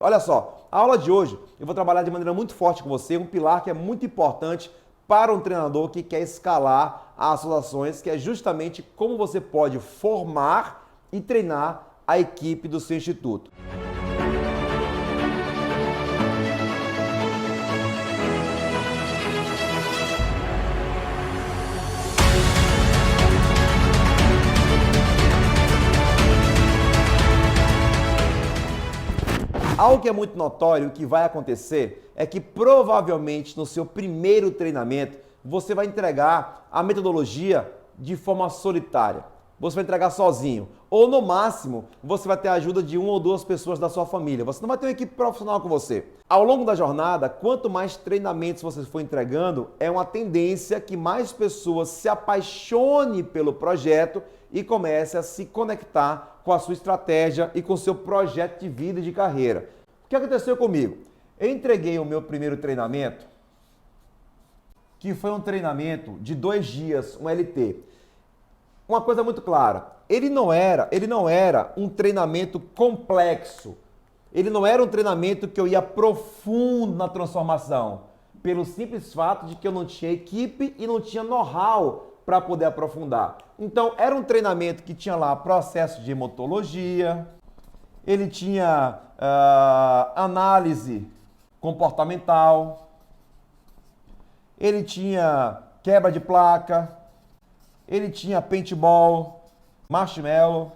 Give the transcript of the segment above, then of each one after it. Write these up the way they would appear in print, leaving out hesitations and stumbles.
Olha só, a aula de hoje eu vou trabalhar de maneira muito forte com você, um pilar que é muito importante para um treinador que quer escalar as suas ações, que é justamente como você pode formar e treinar a equipe do seu instituto. Algo que é muito notório que vai acontecer é que provavelmente no seu primeiro treinamento você vai entregar a metodologia de forma solitária. Você vai entregar sozinho. Ou no máximo, você vai ter a ajuda de uma ou duas pessoas da sua família. Você não vai ter uma equipe profissional com você. Ao longo da jornada, quanto mais treinamentos você for entregando, é uma tendência que mais pessoas se apaixonem pelo projeto e comecem a se conectar com a sua estratégia e com o seu projeto de vida e de carreira. O que aconteceu comigo? Eu entreguei o meu primeiro treinamento, que foi um treinamento de 2 dias, um LT. Uma coisa muito clara, ele não era um treinamento complexo. Ele não era um treinamento que eu ia profundo na transformação, pelo simples fato de que eu não tinha equipe e não tinha know-how para poder aprofundar. Então, era um treinamento que tinha lá processo de hematologia, ele tinha análise comportamental, ele tinha quebra de placa, ele tinha paintball, marshmallow,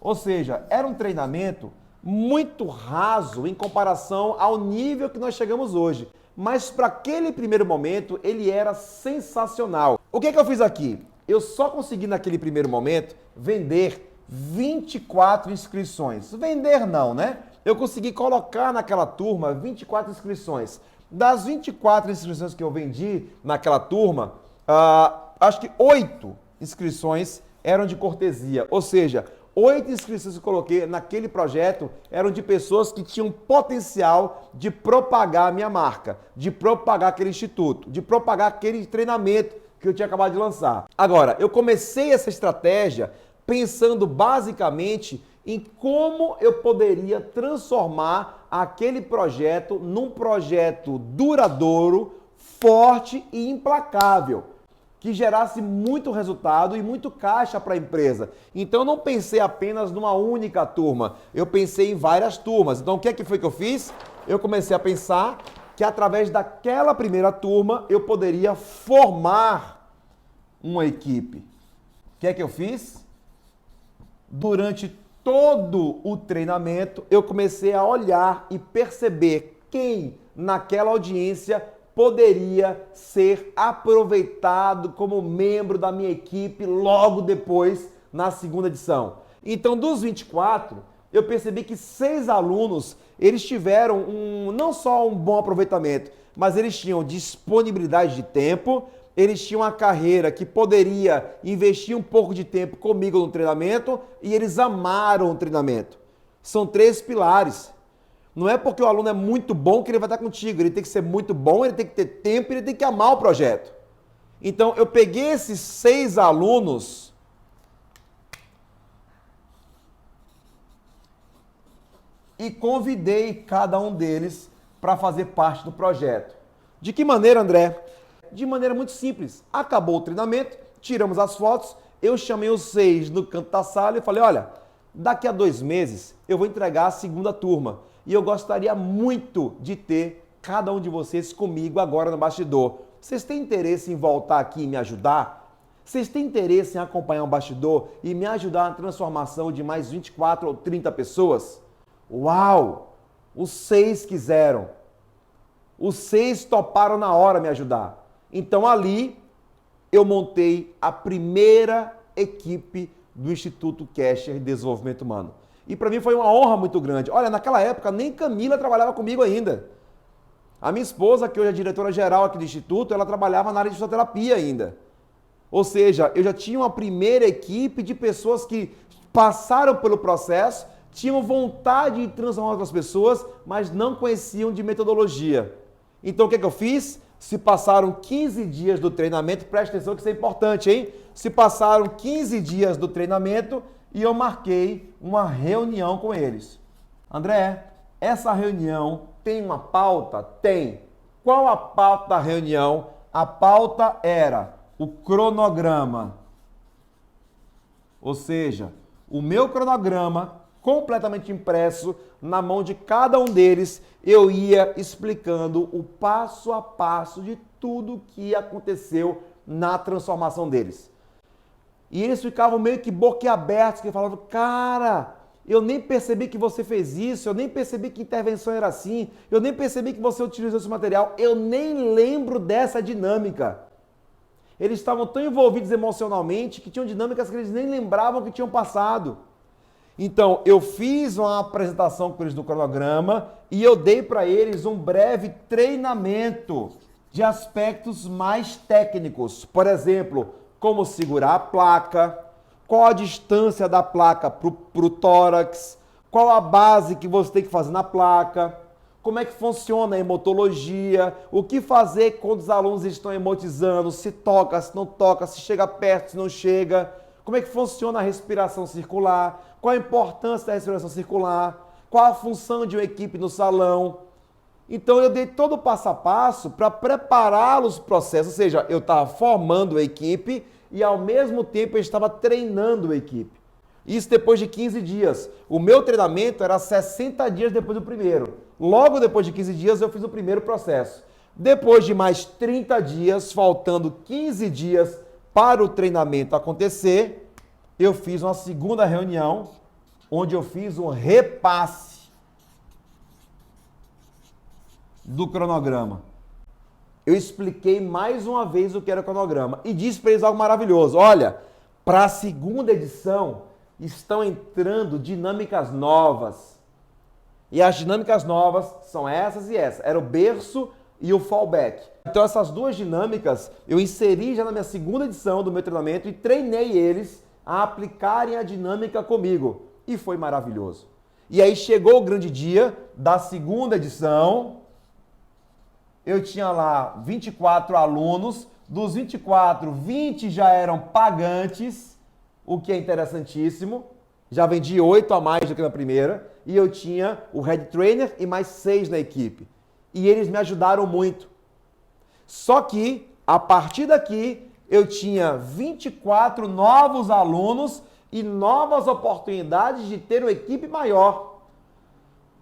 ou seja, era um treinamento muito raso em comparação ao nível que nós chegamos hoje. Mas para aquele primeiro momento, ele era sensacional. O que é que eu fiz aqui? Eu só consegui naquele primeiro momento vender 24 inscrições. Vender não, né? Eu consegui colocar naquela turma 24 inscrições. Das 24 inscrições que eu vendi naquela turma, acho que 8 inscrições eram de cortesia, ou seja, 8 inscrições que eu coloquei naquele projeto eram de pessoas que tinham potencial de propagar a minha marca, de propagar aquele instituto, de propagar aquele treinamento que eu tinha acabado de lançar. Agora, eu comecei essa estratégia pensando basicamente em como eu poderia transformar aquele projeto num projeto duradouro, forte e implacável, que gerasse muito resultado e muito caixa para a empresa. Então eu não pensei apenas numa única turma, eu pensei em várias turmas. Então o que é que foi que eu fiz? Eu comecei a pensar que através daquela primeira turma eu poderia formar uma equipe. O que é que eu fiz? Durante todo o treinamento eu comecei a olhar e perceber quem naquela audiência poderia ser aproveitado como membro da minha equipe logo depois na segunda edição. Então, dos 24, eu percebi que 6 alunos, eles tiveram não só um bom aproveitamento, mas eles tinham disponibilidade de tempo, eles tinham uma carreira que poderia investir um pouco de tempo comigo no treinamento e eles amaram o treinamento. São 3 pilares. Não é porque o aluno é muito bom que ele vai estar contigo. Ele tem que ser muito bom, ele tem que ter tempo, ele tem que amar o projeto. Então, eu peguei esses 6 alunos e convidei cada um deles para fazer parte do projeto. De que maneira, André? De maneira muito simples. Acabou o treinamento, tiramos as fotos, eu chamei os 6 no canto da sala e falei, olha, daqui a 2 meses eu vou entregar a segunda turma. E eu gostaria muito de ter cada um de vocês comigo agora no bastidor. Vocês têm interesse em voltar aqui e me ajudar? Vocês têm interesse em acompanhar um bastidor e me ajudar na transformação de mais 24 ou 30 pessoas? Uau! Os 6 quiseram. Os 6 toparam na hora me ajudar. Então ali eu montei a primeira equipe do Instituto Kesher de Desenvolvimento Humano. E para mim foi uma honra muito grande. Olha, naquela época nem Camila trabalhava comigo ainda. A minha esposa, que hoje é diretora-geral aqui do Instituto, ela trabalhava na área de fisioterapia ainda. Ou seja, eu já tinha uma primeira equipe de pessoas que passaram pelo processo, tinham vontade de transformar outras pessoas, mas não conheciam de metodologia. Então o que eu fiz? Se passaram 15 dias do treinamento, preste atenção que isso é importante, hein? Se passaram 15 dias do treinamento e eu marquei uma reunião com eles. André, Essa reunião tem uma pauta? Tem. Qual a pauta da reunião? A pauta era o cronograma. Ou seja, o meu cronograma completamente impresso na mão de cada um deles, eu ia explicando o passo a passo de tudo que aconteceu na transformação deles. E eles ficavam meio que boquiabertos, que falavam, cara, eu nem percebi que você fez isso, eu nem percebi que intervenção era assim, eu nem percebi que você utilizou esse material, eu nem lembro dessa dinâmica. Eles estavam tão envolvidos emocionalmente que tinham dinâmicas que eles nem lembravam que tinham passado. Então, eu fiz uma apresentação com eles do cronograma e eu dei para eles um breve treinamento de aspectos mais técnicos. Por exemplo, como segurar a placa, qual a distância da placa para o tórax, qual a base que você tem que fazer na placa, como é que funciona a hemotologia, o que fazer quando os alunos estão hemotizando, se toca, se não toca, se chega perto, se não chega, como é que funciona a respiração circular, qual a importância da respiração circular, qual a função de uma equipe no salão. Então eu dei todo o passo a passo para prepará-los para o processo, ou seja, eu estava formando a equipe e ao mesmo tempo eu estava treinando a equipe. Isso depois de 15 dias. O meu treinamento era 60 dias depois do primeiro. Logo depois de 15 dias eu fiz o primeiro processo. Depois de mais 30 dias, faltando 15 dias para o treinamento acontecer, eu fiz uma segunda reunião, onde eu fiz um repasse do cronograma. Eu expliquei mais uma vez o que era o cronograma e disse para eles algo maravilhoso. Olha, para a segunda edição estão entrando dinâmicas novas. E as dinâmicas novas são essas e essas. Era o berço e o fallback. Então essas duas dinâmicas eu inseri já na minha segunda edição do meu treinamento e treinei eles a aplicarem a dinâmica comigo. E foi maravilhoso. E aí chegou o grande dia da segunda edição. Eu tinha lá 24 alunos. Dos 24, 20 já eram pagantes, o que é interessantíssimo. Já vendi 8 a mais do que na primeira. E eu tinha o head trainer e mais 6 na equipe. E eles me ajudaram muito. Só que, a partir daqui, eu tinha 24 novos alunos e novas oportunidades de ter uma equipe maior.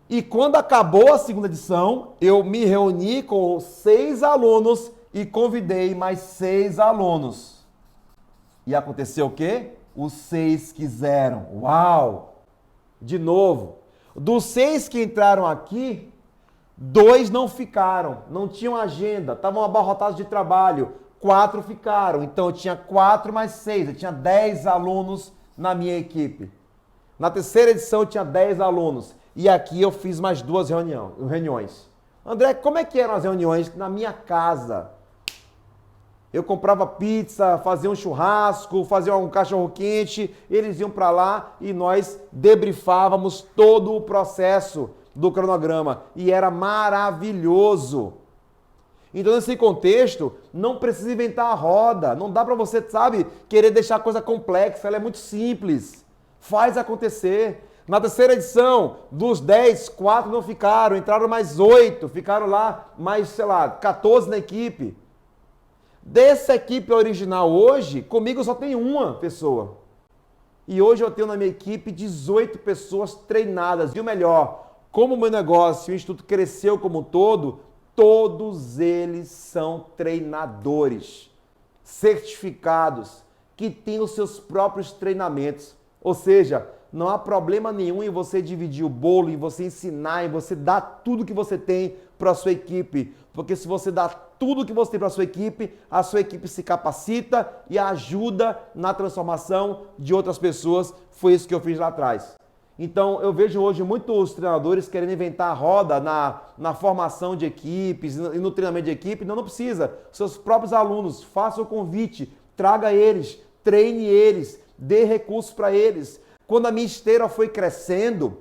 E quando acabou a segunda edição, eu me reuni com 6 alunos e convidei mais 6 alunos. E aconteceu o quê? Os 6 quiseram. Uau! De novo, dos 6 que entraram aqui, 2 não ficaram, não tinham agenda, estavam abarrotados de trabalho. 4 ficaram, então eu tinha 4 mais 6, eu tinha 10 alunos na minha equipe. Na terceira edição eu tinha 10 alunos e aqui eu fiz mais 2 reuniões. André, como é que eram as reuniões na minha casa? Eu comprava pizza, fazia um churrasco, fazia um cachorro-quente, eles iam para lá e nós debriefávamos todo o processo do cronograma. E era maravilhoso. Então, nesse contexto, não precisa inventar a roda. Não dá para você, sabe, querer deixar a coisa complexa. Ela é muito simples. Faz acontecer. Na terceira edição, dos 10, 4 não ficaram. Entraram mais 8. Ficaram lá mais, 14 na equipe. Dessa equipe original hoje, comigo só tem uma pessoa. E hoje eu tenho na minha equipe 18 pessoas treinadas. E o melhor, como o meu negócio e o Instituto cresceu como um todo, todos eles são treinadores, certificados, que têm os seus próprios treinamentos. Ou seja, não há problema nenhum em você dividir o bolo, em você ensinar, em você dar tudo que você tem para a sua equipe. Porque se você dá tudo que você tem para a sua equipe se capacita e ajuda na transformação de outras pessoas. Foi isso que eu fiz lá atrás. Então, eu vejo hoje muitos treinadores querendo inventar a roda na formação de equipes e no treinamento de equipe. Não precisa. Seus próprios alunos, faça o convite, traga eles, treine eles, dê recursos para eles. Quando a minha esteira foi crescendo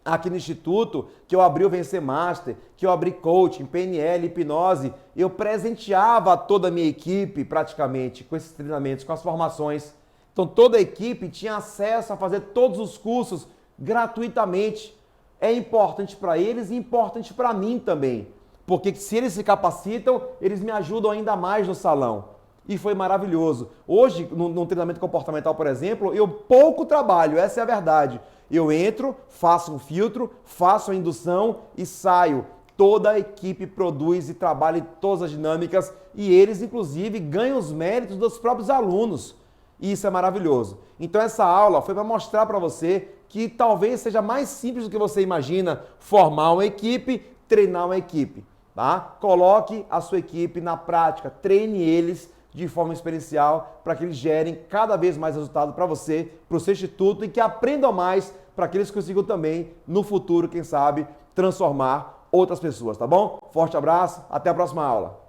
aqui no Instituto, que eu abri o Vencer Master, que eu abri coaching, PNL, hipnose, eu presenteava toda a minha equipe praticamente com esses treinamentos, com as formações. Então toda a equipe tinha acesso a fazer todos os cursos gratuitamente. é importante para eles e importante para mim também. Porque se eles se capacitam, eles me ajudam ainda mais no salão. E foi maravilhoso. Hoje, no treinamento comportamental, por exemplo, eu pouco trabalho, essa é a verdade. Eu entro, faço um filtro, faço a indução e saio. Toda a equipe produz e trabalha em todas as dinâmicas e eles, inclusive, ganham os méritos dos próprios alunos. E isso é maravilhoso. Então essa aula foi para mostrar para você que talvez seja mais simples do que você imagina formar uma equipe, treinar uma equipe. Tá? Coloque a sua equipe na prática, treine eles de forma experiencial para que eles gerem cada vez mais resultado para você, para o seu instituto e que aprendam mais para que eles consigam também, no futuro, quem sabe, transformar outras pessoas, tá bom? Forte abraço, até a próxima aula.